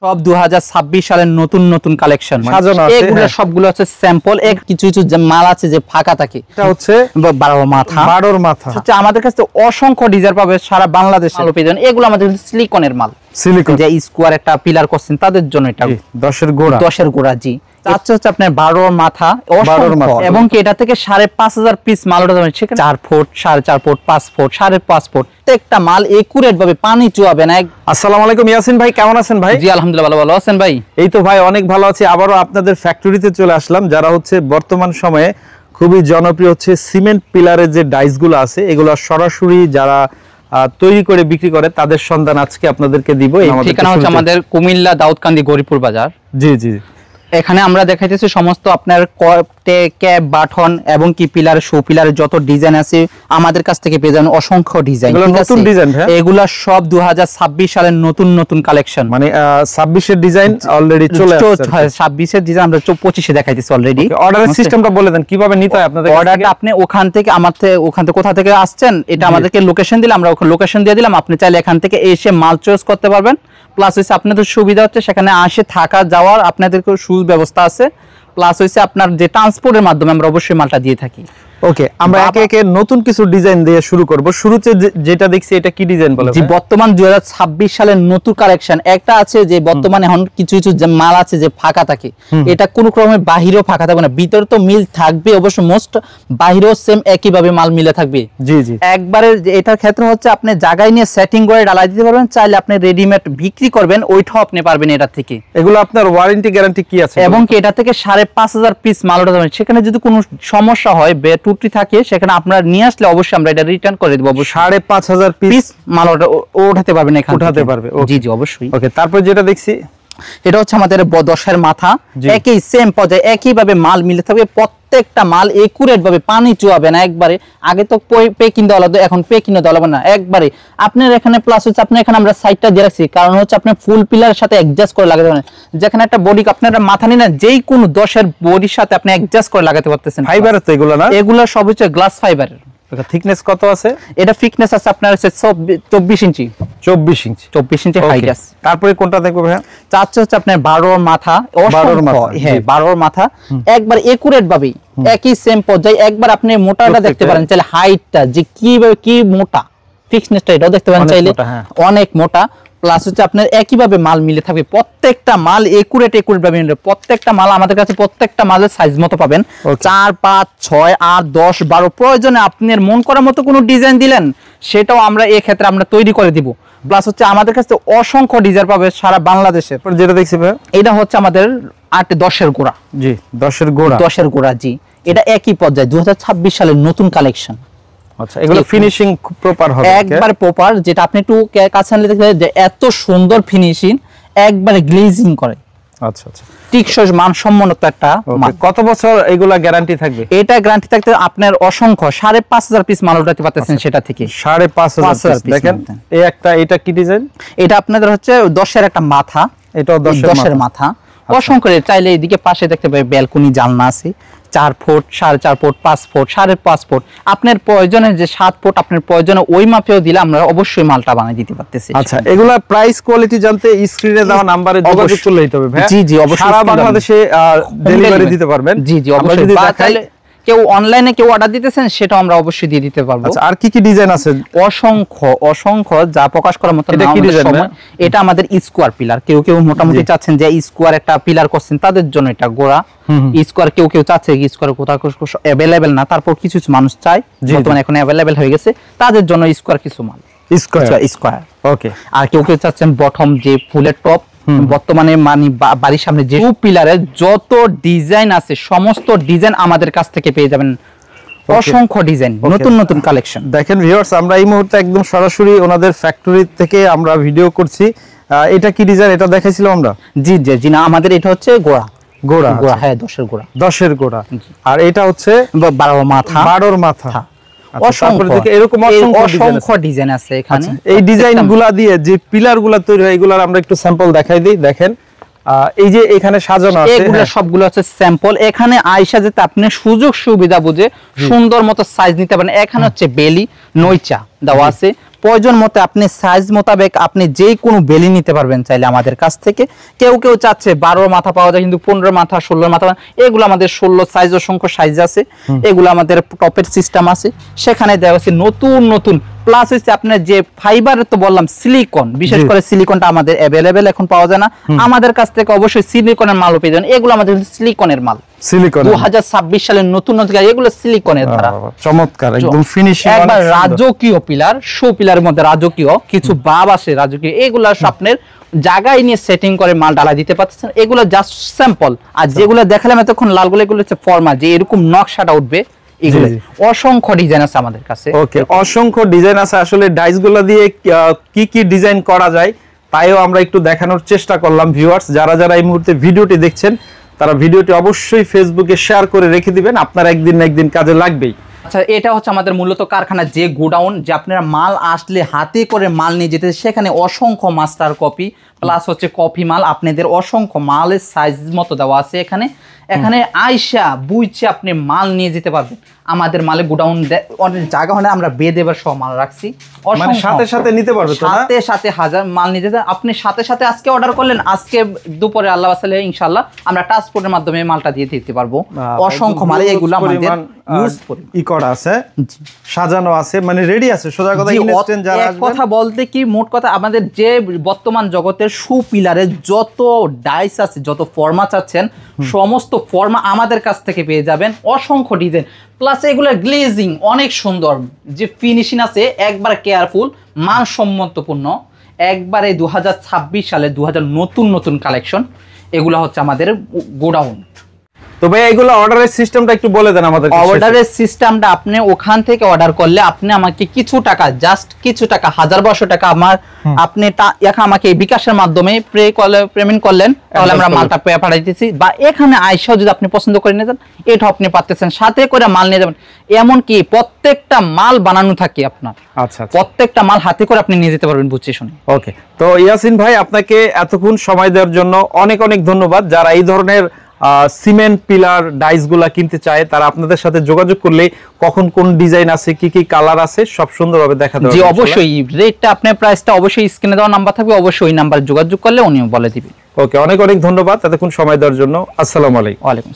সব 2026 সালের নতুন নতুন কালেকশন সাজানো আছে। এগুলো সবগুলো হচ্ছে স্যাম্পল, কিছু কিছু যে মাল আছে যে ফাঁকা থাকে, এটা হচ্ছে 12 মাথা। আচ্ছা, আমাদের কাছে অসংখ্য ডিজাইন পাবে সারা বাংলাদেশে। এগুলো আমাদের সিলিকনের মাল, সিলিকন যে স্কোয়ার একটা পিলার করছেন তাদের জন্য। এটা 10-এর গোড়া জি। আচ্ছা হচ্ছে আপনার 12 মাথা এবং কি এটা থেকে 5,500 পিস মাল ওঠা যাবে। 4 ফুট, 4.5 ফুট, 5 ফুট, 5.5 ফুট প্রত্যেকটা মাল একুরেট ভাবে পানি চুয়াবে না। আসসালামু আলাইকুম ইয়াসিন ভাই, কেমন আছেন ভাই? জি আলহামদুলিল্লাহ, ভালো আছেন ভাই? এই তো ভাই অনেক ভালো আছি। আবারও আপনাদের ফ্যাক্টরিতে চলে আসলাম, যারা হচ্ছে বর্তমান সময়ে খুবই জনপ্রিয় হচ্ছে সিমেন্ট পিলারের যে ডাইস গুলো আছে, এগুলো সরাসরি যারা তৈরি করে বিক্রি করে তাদের সন্ধান আজকে আপনাদেরকে দিব। ঠিকানা হচ্ছে আমাদের কুমিল্লা দাউদকান্দি গরিপুর বাজার। জি জি। এখানে আমরা দেখাইতেছি সমস্ত আপনার ক্যাপ, বাটন এবং কি পিলার, শো পিলারের যত ডিজাইন আছে আমাদের কাছ থেকে পেয়ে যাবেন। অসংখ্য ডিজাইন, নতুন ডিজাইন। এগুলা সব 2026 সালের নতুন নতুন কালেকশন। মানে 26 এর ডিজাইন অলরেডি চলে আসছে। 26 এর ডিজাইন আমরা 25 এ দেখাইতেছি অলরেডি। অর্ডারের সিস্টেমটা বলে দেন, কিভাবে নিতে হয় আপনাদের? অর্ডারটা আপনি ওখান থেকে কোথা থেকে আসছেন এটা আমাদেরকে লোকেশন দিলে আমরা ওখানে লোকেশন দিয়ে দিলাম। আপনি চাইলে এখান থেকে এসে মাল চয়েস করতে পারবেন। প্লাস হচ্ছে আপনাদের সুবিধা হচ্ছে সেখানে আসে থাকা যাওয়ার আপনাদেরকে সুযোগ ব্যবস্থা আছে। প্লাস হচ্ছে আপনার যে ট্রান্সপোর্টের মাধ্যমে আমরা অবশ্যই মালটা দিয়ে থাকি। ওকে, আমরা একে একে নতুন কিছু ডিজাইন দিয়ে শুরু করব। শুরুতে যেটা দেখছি এটা কি ডিজাইন বলে? জি, বর্তমান 2026 সালের নতুন কালেকশন একটা আছে যে বর্তমানে এখন কিছু কিছু যে মাল আছে যে ফাঁকা থাকে, এটা কোন ক্রমে বাহিরেও ফাঁকা থাকবে না, ভিতরে তো মিল থাকবে অবশ্য, মোস্ট বাহিরেও সেম একই ভাবে মাল মিলে থাকবে। জি জি। একবারে এটার ক্ষেত্রে হচ্ছে আপনি জায়গায় নিয়ে সেটিং করে ডালাই দিতে পারবেন, চাইলে আপনি রেডিমেড বিক্রি করবেন ওইটাও আপনি পারবেন এটা থেকে। এগুলো আপনার ওয়ারেন্টি গ্যারান্টি কি আছে? এবং কি এটা থেকে 5,500 পিস মাল ওঠা যাবে। সেখানে যদি কোনো সমস্যা হয়, ত্রুটি থাকে, সেখানে আপনারা নিয়ে আসলে অবশ্যই আমরা এটা রিটার্ন করে দেব। 5,500 পিস মাল ওঠাতে পারবেন এখানে, উঠাতে পারবে। জি জি অবশ্যই। ওকে, তারপর যেটা দেখছি এটা হচ্ছে আমাদের 10-এর মাথা, একই সেম পর্যায়ে একই ভাবে মাল মিলে থাকবে। প্রত্যেকটা মাল একুরেট ভাবে পানি চুয়াবে না একবারে। আগে তো পেকিং দেওয়া লাগতো, এখন পেকিং দেওয়া লাগবে না একবারে। আপনার এখানে প্লাস হচ্ছে আপনার এখানে আমরা সাইডটা দিয়ে রাখছি, কারণ হচ্ছে আপনি ফুল পিলারের সাথে অ্যাডজাস্ট করে লাগাতে পারেন। যেখানে একটা বডি আপনারা মাথা নিয়ে না, যেই কোনো 10-এর বডির সাথে আপনি অ্যাডজাস্ট করে লাগাতে পারতেছেন। ফাইবারের তো এগুলো না? এগুলো সব হচ্ছে গ্লাস ফাইবারের। থিকনেস কত আছে? এটা থিকনেস আছে আপনার হচ্ছে 24 ইঞ্চি। 24 ইঞ্চি হাইট আছে। তারপরে কোনটা দেখবো ভাই? চাচ্ছে হচ্ছে আপনার 12 মাথা। হ্যাঁ, 12 মাথা একবার একুরেট ভাবে একই সেম পর্যায়ে। একবার আপনি মোটাটা দেখতে পারেন চাইলে, হাইটটা যে কি মোটা, থিকনেসটা এটাও দেখতে পারেন চাইলে, অনেক মোটা। প্লাস হচ্ছে আপনার একই ভাবে মাল মিলে থাকবে। প্রত্যেকটা মাল একুরেট ভাবে মিলে। প্রত্যেকটা মাল আমাদের কাছে প্রত্যেকটা মালের সাইজ মতো পাবেন। 4, 5, 6, 8, 10, 12 প্রয়োজনে আপনার মন করার মতো কোনো ডিজাইন দিলেন, সেটাও আমরা এই ক্ষেত্রে আমরা তৈরি করে দিব। প্লাস হচ্ছে আমাদের কাছে অসংখ্য ডিজাইন পাবে সারা বাংলাদেশে। যেটা দেখছি ভাই এটা হচ্ছে আমাদের 10-এর গোড়া। জি, 10-এর গোড়া জি। এটা একই পর্যায়ে 2026 সালের নতুন কালেকশন। আচ্ছা, এগুলো ফিনিশিং খুব প্রপার হবে, একবার প্রপার। যেটা আপনি একটু কাছে আনলে দেখবেন যে এত সুন্দর ফিনিশিং, একবারে গ্লেজিং করে। আচ্ছা আচ্ছা, টিকসই মানসম্মত একটা মাল। কত বছর এগুলা গ্যারান্টি থাকবে? এটা গ্যারান্টি থাকতে আপনার অসংখ্য 5,500 পিস মাল উঠাতে পারতেছেন সেটা থেকে। 5,500 পিস। দেখেন এটা কি ডিজাইন? এটা আপনাদের হচ্ছে 10-এর একটা মাথা। এটাও 10-এর মাথা। অসংখ্য চাইলে এদিকে পাশে দেখতে পাবেন ব্যালকনি জানলা আছে। 4 ফুট, 4.5 ফুট, 5 ফুট, 5.5 ফুট। আপনার প্রয়োজনে যে 7 ফুট আপনার প্রয়োজনে ওই মাপেও দিলে আমরা অবশ্যই মালটা বানিয়ে দিতে পারতেছি। আচ্ছা, এগুলা প্রাইস কোয়ালিটি জানতে স্ক্রিনে দেওয়া নম্বরে যোগাযোগ করলেই হবে ভাই। জি জি অবশ্যই, সারা বাংলাদেশে ডেলিভারি দিতে পারবেন। জি জি অবশ্যই। তাহলে কেউ অনলাইনে কেউ অর্ডার দিতেছেন সেটা আমরা অবশ্যই দিয়ে দিতে পারবো। আচ্ছা, আর কি ডিজাইন আছে? অসংখ্য যা প্রকাশ করার মতো। এটা কি ডিজাইন? এটা আমাদের স্কোয়ার পিলার। কেউ মোটামুটি চাচ্ছেন যে স্কোয়ার একটা পিলার করছেন, তাদের জন্য এটা গোড়া স্কোয়ার। কেউ চাচ্ছে স্কোয়ার কোথাও অ্যাভেলেবেল না, তারপর কিছু মানুষ চায়, বর্তমানে এখন অ্যাভেলেবেল হয়ে গেছে, তাদের জন্য স্কোয়ার কিছু মাল স্কোয়ার। ওকে। আর কেউ চাচ্ছেন বটম যে ফুলের টপ। বর্তমানে মানে বাড়ির সামনে যে পিলারের যত ডিজাইন আছে সমস্ত ডিজাইন আমাদের কাছ থেকে পেয়ে যাবেন। অসংখ্য ডিজাইন, নতুন নতুন কালেকশন। দেখেন ভিউয়ার্স, আমরা এই মুহূর্তে একদম সরাসরি ওনাদের ফ্যাক্টরি থেকে আমরা ভিডিও করছি। এটা কি ডিজাইন? এটা দেখাইছিলাম আমরা। জি জি জি না, আমাদের এটা হচ্ছে গোড়া। হ্যাঁ, 10-এর গোড়া। 10-এর গোড়া। আর এটা হচ্ছে 12 মাথা। 12 মাথা। অসংখ্য ডিজাইন আছে এখানে। এই ডিজাইনগুলা দিয়ে যে পিলারগুলা তৈরি হয়, এগুলার আমরা একটু স্যাম্পল দেখাই দিই। দেখেন এই যে এখানে সাজানো আছে, এগুলো সবগুলো হচ্ছে স্যাম্পল। এখানে আয়সা যেতে আপনি সুযোগ সুবিধা বুঝে সুন্দর মতো সাইজ নিতে পারেন। এখানে হচ্ছে বেলি নইচা দেওয়া আছে, প্রয়োজন মতো আপনি সাইজ মোতাবেক আপনি যে কোনো বেলি নিতে পারবেন চাইলে আমাদের কাছ থেকে। কেউ কেউ চাচ্ছে 12 মাথা পাওয়া যায়, কিন্তু 15 মাথা 16 মাথা, এগুলো আমাদের 16 সাইজ, অসংখ্য সাইজ আছে। এগুলো আমাদের টপের সিস্টেম আছে, সেখানে দেওয়া আছে নতুন নতুন। প্লাস হচ্ছে আপনার যে ফাইবার তো বললাম সিলিকন, বিশেষ করে সিলিকনটা আমাদের অ্যাভেলেবেল এখন পাওয়া যায় না, আমাদের কাছ থেকে অবশ্যই সিলিকনের মালও পেয়ে যাবেন। এগুলো আমাদের সিলিকনের মাল, সিলিকন 2026 সালের নতুন নতুন, এগুলো সিলিকনের দ্বারা চমৎকার একদম ফিনিশিং। একবার রাজকীয় পিলার, শো পিলারের মধ্যে রাজকীয় কিছু ভাব আছে, রাজকীয় এগুলা আপনার জায়গায় নিয়ে সেটিং করে মাল ডালা দিতে পারতেছেন। এগুলো জাস্ট স্যাম্পল, আর যেগুলো দেখালাম এতক্ষণ লালগুলো, এগুলো হচ্ছে ফর্মা, যে এরকম নকশাটা উঠবে। এগুলো অসংখ্য ডিজাইন আছে আমাদের কাছে। ওকে, অসংখ্য ডিজাইন আছে। আসলে ডাইসগুলো দিয়ে কি কি ডিজাইন করা যায় তাইও আমরা একটু দেখানোর চেষ্টা করলাম। ভিউয়ার্স যারা যারা এই মুহূর্তে ভিডিওটি দেখছেন, তারা ভিডিওটি অবশ্যই ফেসবুকে শেয়ার করে রেখে দিবেন, আপনার একদিন না একদিন কাজে লাগবেই। আচ্ছা, এটা হচ্ছে আমাদের মূলত কারখানা, যে গোডাউন, যে আপনারা মাল আসলে হাতে করে মাল নিয়ে যেতে, সেখানে অসংখ্য মাস্টার কপি প্লাস হচ্ছে কপি মাল, আপনাদের অসংখ্য মালের সাইজ মতো দেওয়া আছে এখানে। এখানে আইসা বুঝছে আপনি মাল নিয়ে যেতে পারবেন। আমাদের মালে গোডাউন অনেক জায়গা হয় না, আমরা বেদেবার সহ মাল রাখছি, মানে সাথে সাথে নিতে পারবে তো, সাথে সাথে হাজার মাল নিয়ে যেতে। আপনি সাথে সাথে আজকে অর্ডার করলেন, আজকে দুপুরে আল্লাহ আসালে ইনশাআল্লাহ আমরা ট্রান্সপোর্টের মাধ্যমে মালটা দিয়ে দিতে পারবো। অসংখ্য মাল, এগুলো আমাদের ইউজ করে ই করা আছে, সাজানো আছে, মানে রেডি আছে। সোজা কথা ইনস্ট্যান্ট যারা আসবে, কথা বলতে কি মোট কথা, আমাদের যে বর্তমান জগতের শু পিলারে যত ডাইস আছে, যত ফর্মা চাচ্ছেন, সমস্ত ফর্মা আমাদের কাছ থেকে পেয়ে যাবেন। অসংখ্য ডিজাইন, প্লাস এগুলোর গ্লেজিং অনেক সুন্দর, যে ফিনিশিং আছে একবার কেয়ারফুল, মানসম্মতপূর্ণ। একবারে 2026 সালে 2000 নতুন নতুন কালেকশন, এগুলো হচ্ছে আমাদের গোডাউন। তো ভাই এগুলো অর্ডারের সিস্টেমটা একটু বলে দেন আমাদের। অর্ডারের সিস্টেমটা, আপনি ওখান থেকে অর্ডার করলে আপনি আমাকে কিছু টাকা, জাস্ট কিছু টাকা, 1000-1200 টাকা আমার আপনি আমাকে বিকাশের মাধ্যমে পেমেন্ট করলেন, তাহলে আমরা মালটা পাঠিয়ে দিতেছি। বা এখানে আইসাও যদি আপনি পছন্দ করে নিয়ে যান, এটা আপনি পাচ্ছেন, সাথে করে মাল নিয়ে যাবেন। এমনকি প্রত্যেকটা মাল বানানো থাকে আপনার, আচ্ছা, প্রত্যেকটা মাল হাতে করে আপনি নিয়ে যেতে পারবেন বুঝছে শুনে। ওকে, তো ইয়াসিন ভাই আপনাকে এতক্ষণ সময় দেওয়ার জন্য অনেক অনেক ধন্যবাদ। যারা এই ধরনের সিমেন্ট পিলার ডাইস গুলা কিনতে চায়, তারা আপনাদের সাথে যোগাযোগ করলে কখন কোন ডিজাইন আছে, কি কি কালার আছে, সব সুন্দরভাবে দেখা দেবে। জি অবশ্যই, রেটটা আপনার প্রাইসটা অবশ্যই স্ক্রিনে দেওয়া নাম্বার থাকবে, অবশ্যই ওই নাম্বারে যোগাযোগ করলে উনিও বলে দিবেন। ওকে, অনেক অনেক ধন্যবাদ এতক্ষণ সময় দেওয়ার জন্য। আসসালামু আলাইকুম। ওয়ালাইকুম।